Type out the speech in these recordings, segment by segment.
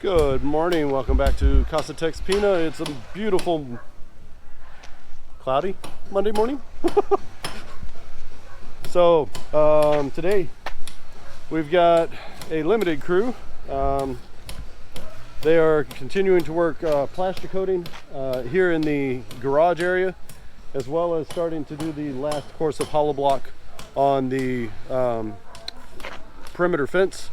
Good morning, welcome back to Casa TexPina. It's a beautiful, cloudy Monday morning. So today we've got a limited crew. They are continuing to work plaster coating here in the garage area, as well as starting to do the last course of hollow block on the perimeter fence.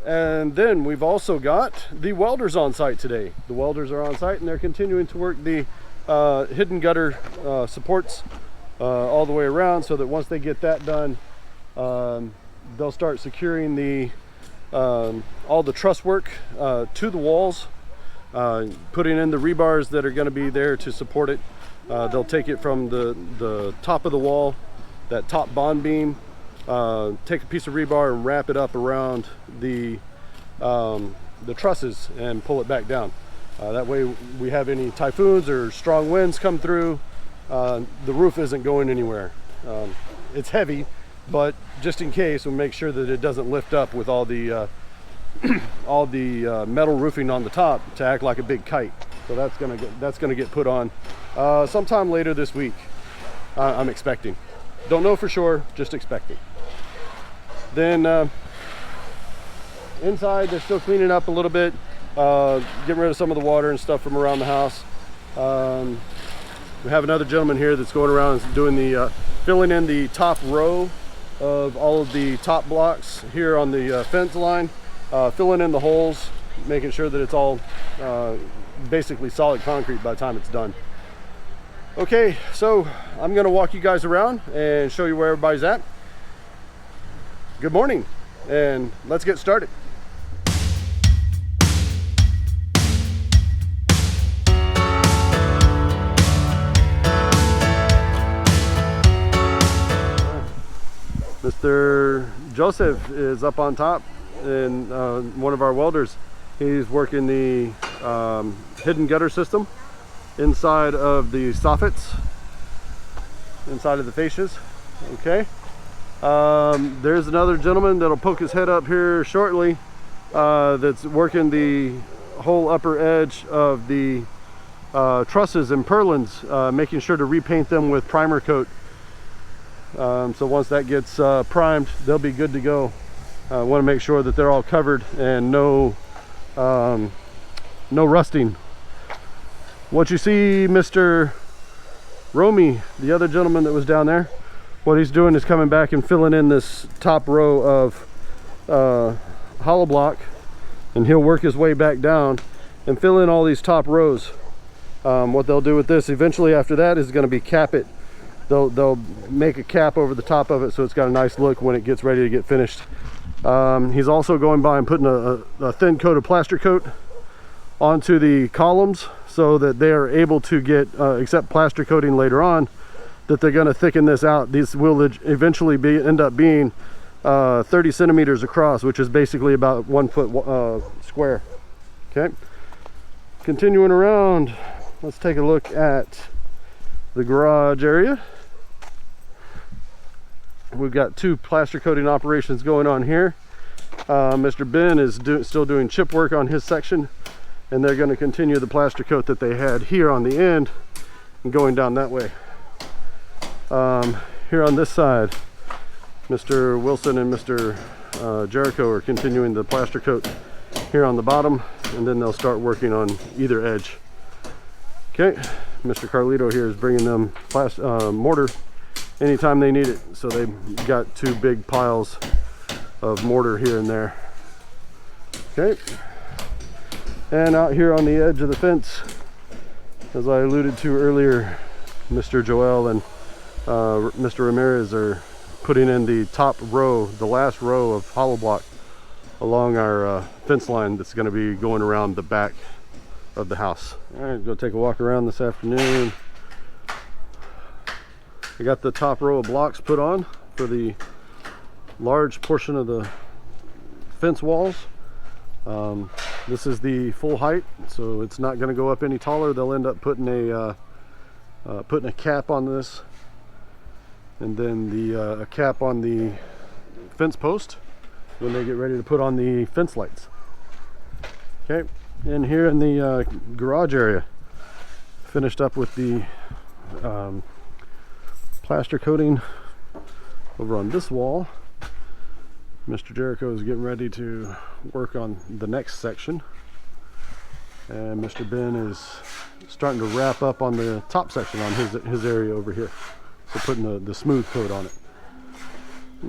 And then we've also got the welders on site today. The welders are on site and they're continuing to work the hidden gutter supports all the way around, so that once they get that done, they'll start securing the all the truss work to the walls, putting in the rebars that are going to be there to support it. They'll take it from the top of the wall, that top bond beam, take a piece of rebar and wrap it up around the trusses and pull it back down. That way we have any typhoons or strong winds come through, the roof isn't going anywhere. It's heavy, but just in case, we'll make sure that it doesn't lift up with all the metal roofing on the top to act like a big kite. So that's gonna get put on sometime later this week. I'm expecting. Don't know for sure, just expecting. Then inside they're still cleaning up a little bit, getting rid of some of the water and stuff from around the house. We have another gentleman here that's going around and doing the filling in the top row of all of the top blocks here on the fence line, filling in the holes, making sure that it's all basically solid concrete by the time it's done. Okay, so I'm going to walk you guys around and show you where everybody's at. Good morning, and let's get started. Mr. Joseph is up on top, and one of our welders, he's working the hidden gutter system inside of the soffits, inside of the fascias. Okay. There's another gentleman that'll poke his head up here shortly, that's working the whole upper edge of the trusses and purlins, making sure to repaint them with primer coat. So once that gets primed, they'll be good to go. I want to make sure that they're all covered and no rusting. What you see Mr. Romy, the other gentleman that was down there, what he's doing is coming back and filling in this top row of hollow block, and he'll work his way back down and fill in all these top rows. What they'll do with this eventually after that is going to be cap it. They'll make a cap over the top of it so it's got a nice look when it gets ready to get finished. He's also going by and putting a thin coat of plaster coat onto the columns so that they are able to get, accept plaster coating later on, that they're going to thicken this out. These will eventually end up being 30 centimeters across, which is basically about 1 foot square. Okay, continuing around, let's take a look at the garage area. We've got two plaster coating operations going on here. Mr. Ben is still doing chip work on his section, and they're going to continue the plaster coat that they had here on the end and going down that way. Here on this side, Mr. Wilson and Mr. Jericho are continuing the plaster coat here on the bottom, and then they'll start working on either edge. Okay, Mr. Carlito here is bringing them mortar anytime they need it, so they've got two big piles of mortar here and there. Okay, and out here on the edge of the fence, as I alluded to earlier, Mr. Joel and Mr. Ramirez are putting in the top row, the last row of hollow block along our fence line that's going to be going around the back of the house. All right, go take a walk around this afternoon. I got the top row of blocks put on for the large portion of the fence walls. This is the full height, so it's not going to go up any taller. They'll end up putting a cap on this, and then a cap on the fence post when they get ready to put on the fence lights. Okay, in here in the garage area, finished up with the plaster coating over on this wall. Mr. Jericho is getting ready to work on the next section, and Mr. Ben is starting to wrap up on the top section on his area over here, so putting the smooth coat on it.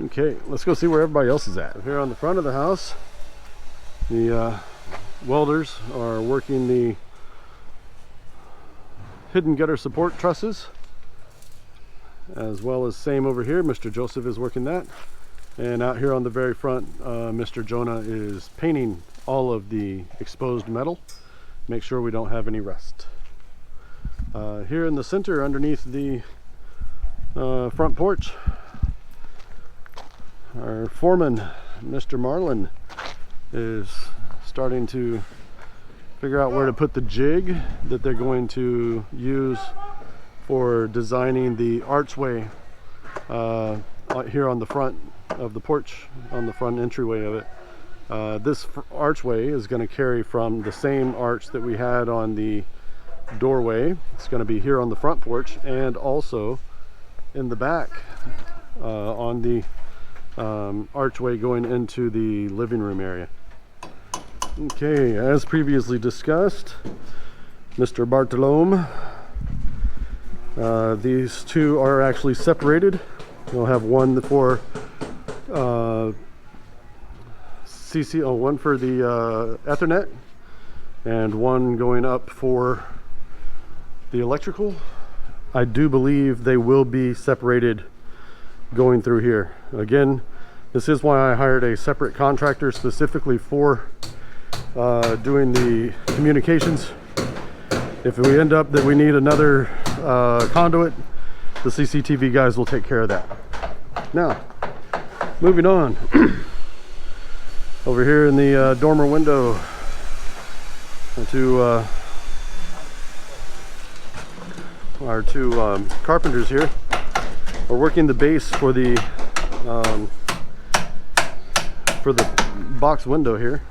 Okay, let's go see where everybody else is at. Here on the front of the house, the welders are working the hidden gutter support trusses, as well as same over here. Mr. Joseph is working that, and out here on the very front, Mr. Jonah is painting all of the exposed metal. Make sure we don't have any rust. Here in the center, underneath the front porch, our foreman, Mr. Marlin, is starting to figure out where to put the jig that they're going to use for designing the archway here on the front of the porch, on the front entryway of it. This archway is going to carry from the same arch that we had on the doorway. It's going to be here on the front porch, and also in the back on the archway going into the living room area. Okay, as previously discussed, Mr. Bartolome, these two are actually separated. You'll have one for one for the Ethernet, and one going up for the electrical. I do believe they will be separated going through here. Again, this is why I hired a separate contractor specifically for doing the communications. If we end up that we need another conduit, the CCTV guys will take care of that. Now, moving on. Over here in the dormer window, our two carpenters here are working the base for the box window here.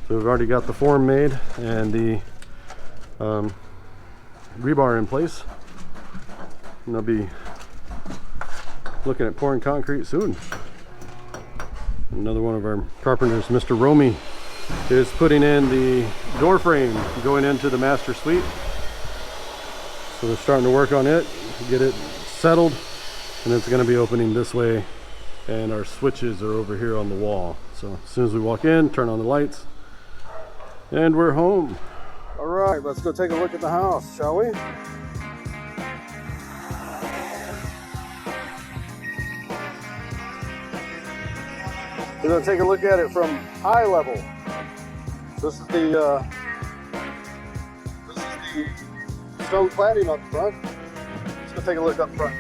So we've already got the form made and the rebar in place, and they'll be looking at pouring concrete soon. Another one of our carpenters, Mr. Romy, is putting in the door frame going into the master suite. So they're starting to work on it, get it settled, and it's going to be opening this way, and our switches are over here on the wall. So as soon as we walk in, turn on the lights, and we're home. All right, let's go take a look at the house, shall we? We're going to take a look at it from eye level. This is the stone cladding up front. Let's go take a look up front.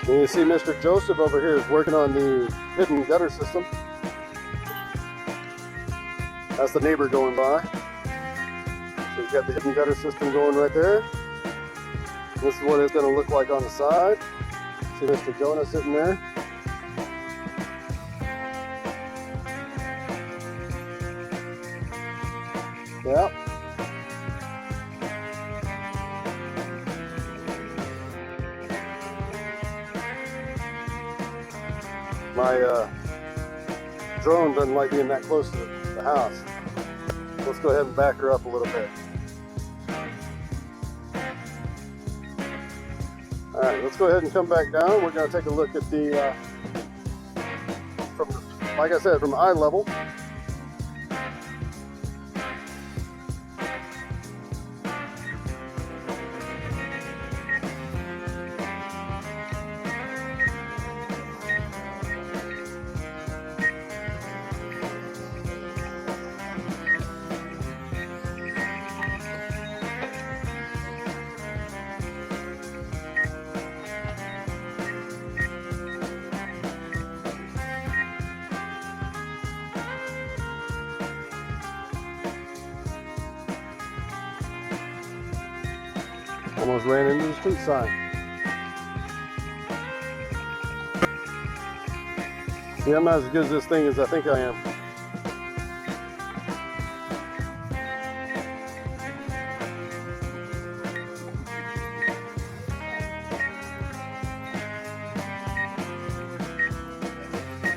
And you see Mr. Joseph over here is working on the hidden gutter system. That's the neighbor going by. So you've got the hidden gutter system going right there. This is what it's going to look like on the side. See Mr. Jonah sitting there. Yeah. My drone doesn't like being that close to the house. Let's go ahead and back her up a little bit. Alright, let's go ahead and come back down. We're going to take a look at the, like I said, from eye level. Almost ran into the street sign. See, I'm not as good as this thing as I think I am.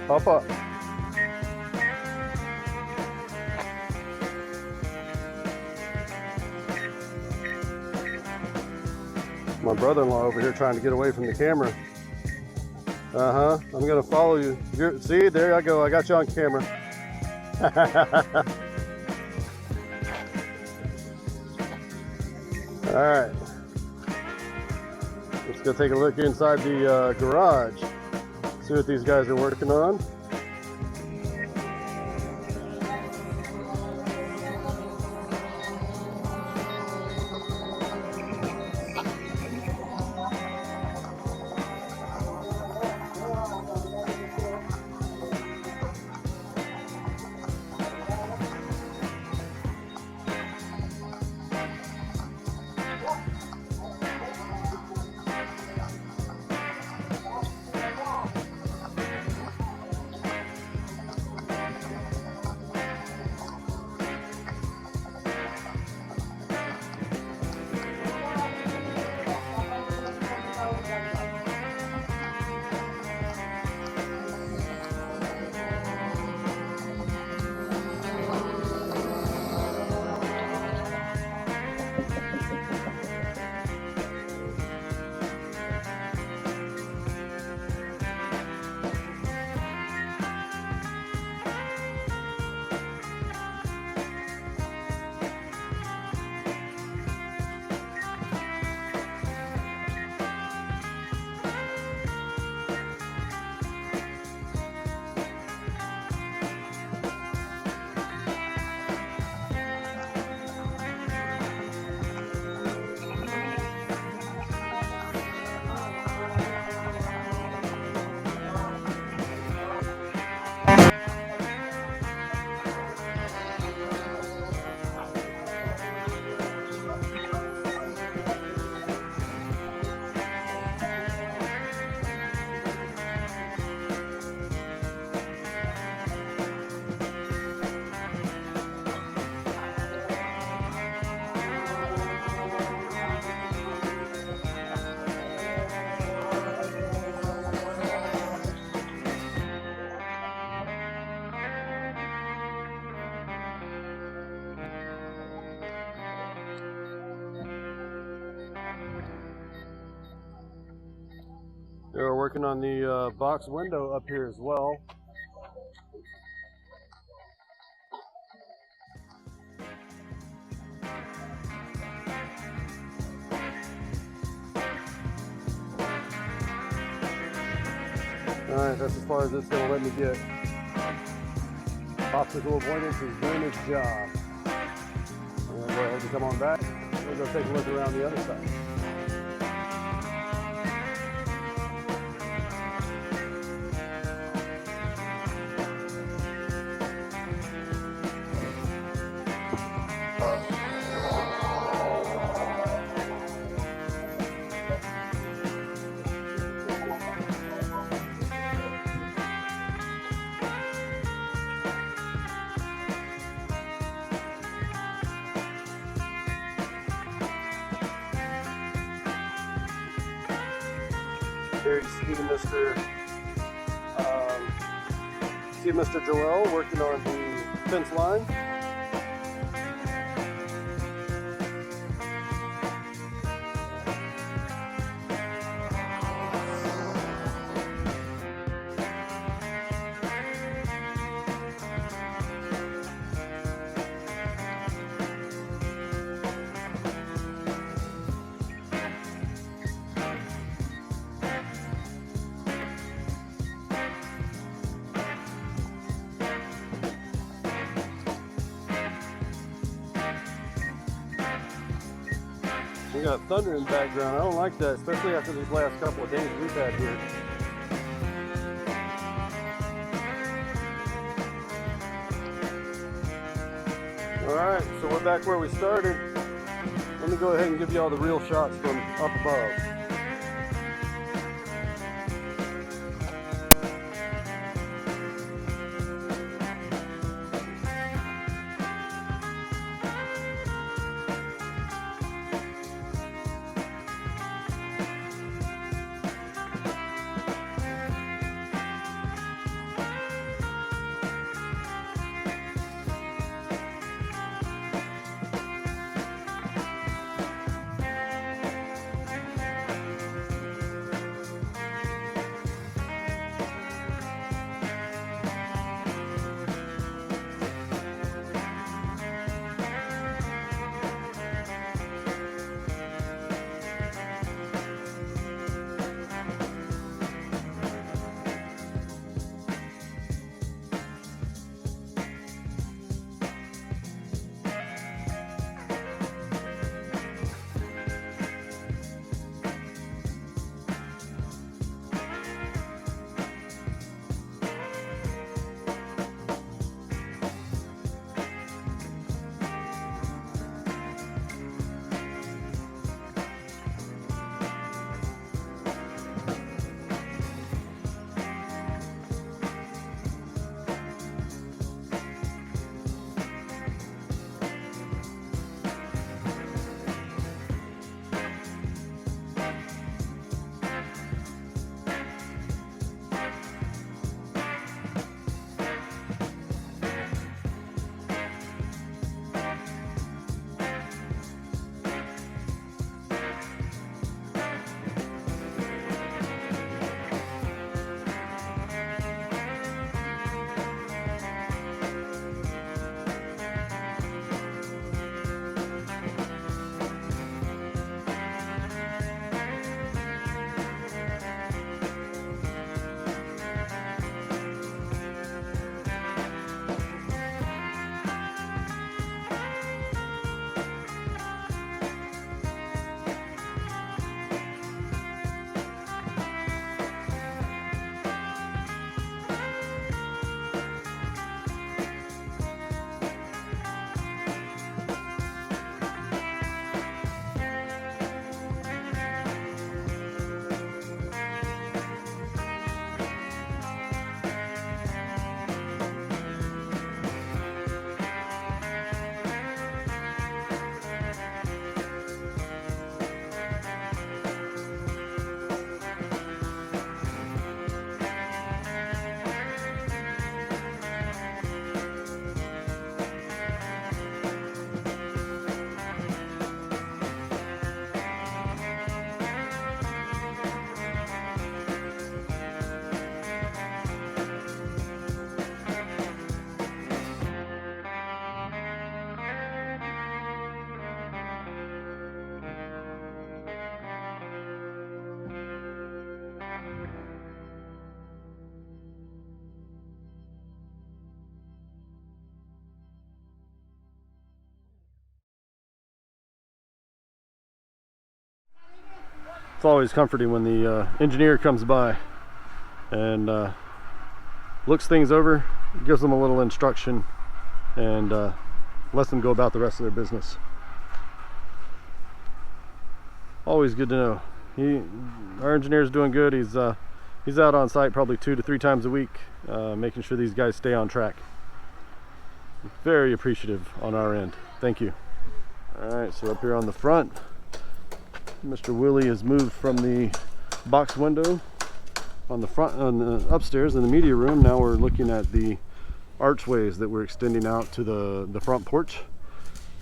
Hop up. My brother-in-law over here trying to get away from the camera. I'm gonna follow you. See, there I go. I got you on camera. All right. Let's go take a look inside the garage. See what these guys are working on. They're working on the box window up here as well. Alright, that's as far as it's going to let me get. Popsicle avoidance is doing its job. I'm going to go ahead and come on back. We'll go take a look around the other side. There you see Mr. Joel working on the fence line. We got thunder in the background. I don't like that, especially after these last couple of days we've had here. Alright, so we're back where we started. Let me go ahead and give you all the real shots from up above. It's always comforting when the engineer comes by and looks things over, gives them a little instruction, and lets them go about the rest of their business. Always good to know. Our engineer's doing good. He's out on site probably 2 to 3 times a week, making sure these guys stay on track. Very appreciative on our end. Thank you. All right, so up here on the front, Mr. Willie has moved from the box window on the front, on the upstairs in the media room. Now we're looking at the archways that we're extending out to the front porch.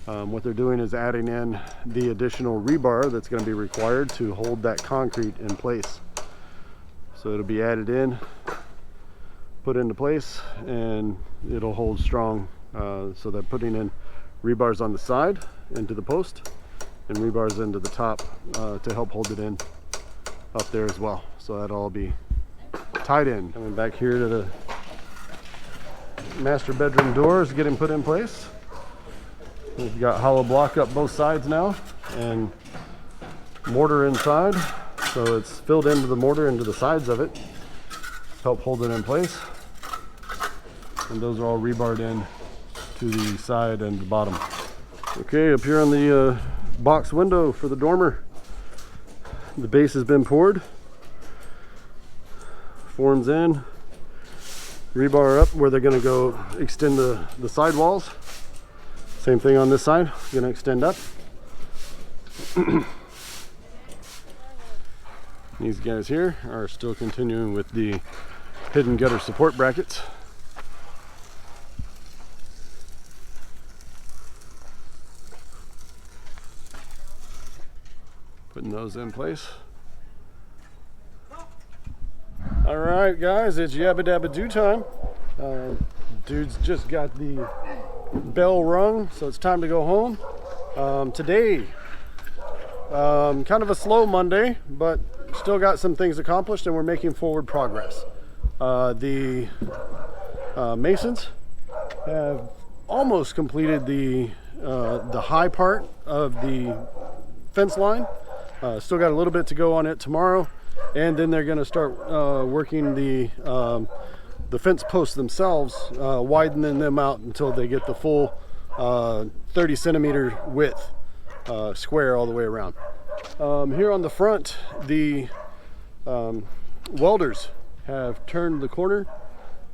What they're doing is adding in the additional rebar that's going to be required to hold that concrete in place. So it'll be added in, put into place, and it'll hold strong. So they're putting in rebars on the side into the post, and rebars into the top to help hold it in up there as well. So that'll all be tied in. Coming back here to the master bedroom doors getting put in place. We've got hollow block up both sides now and mortar inside. So it's filled into the mortar into the sides of it, help hold it in place. And those are all rebarred in to the side and the bottom. Okay, up here on the box window for the dormer. The base has been poured, forms in, rebar up where they're going to go extend the side walls. Same thing on this side, going to extend up. These guys here are still continuing with the hidden gutter support brackets. Putting those in place. All right, guys, it's yabba dabba do time. Dude's just got the bell rung, so it's time to go home. Today, kind of a slow Monday, but still got some things accomplished, and we're making forward progress. The masons have almost completed the high part of the fence line. Still got a little bit to go on it tomorrow, and then they're going to start working the fence posts themselves, widening them out until they get the full 30 centimeter width square all the way around. Here on the front, the welders have turned the corner.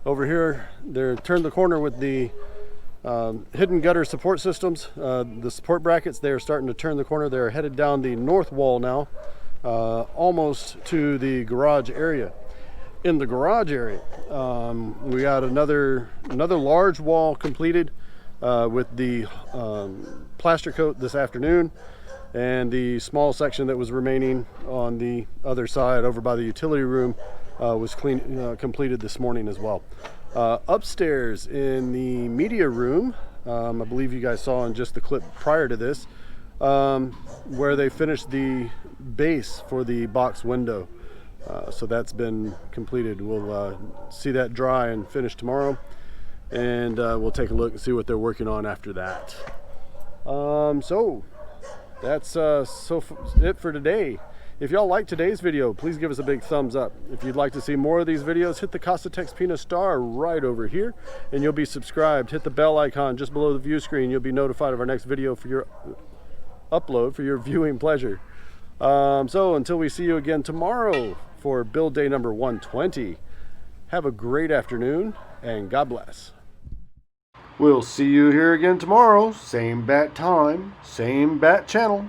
Over here, they're turned the corner with the hidden gutter support systems. The support brackets, they are starting to turn the corner. They're headed down the north wall now, almost to the garage area. In the garage area, we got another large wall completed with the plaster coat this afternoon, and the small section that was remaining on the other side over by the utility room was completed this morning as well. Upstairs in the media room, I believe you guys saw in just the clip prior to this, where they finished the base for the box window. So that's been completed. We'll see that dry and finish tomorrow, and we'll take a look and see what they're working on after that. So that's it for today. If y'all like today's video, please give us a big thumbs up. If you'd like to see more of these videos, hit the Casa TexPina star right over here, and you'll be subscribed. Hit the bell icon just below the view screen. You'll be notified of our next video for your upload for your viewing pleasure. So until we see you again tomorrow for build day number 120, have a great afternoon, and God bless. We'll see you here again tomorrow. Same bat time, same bat channel.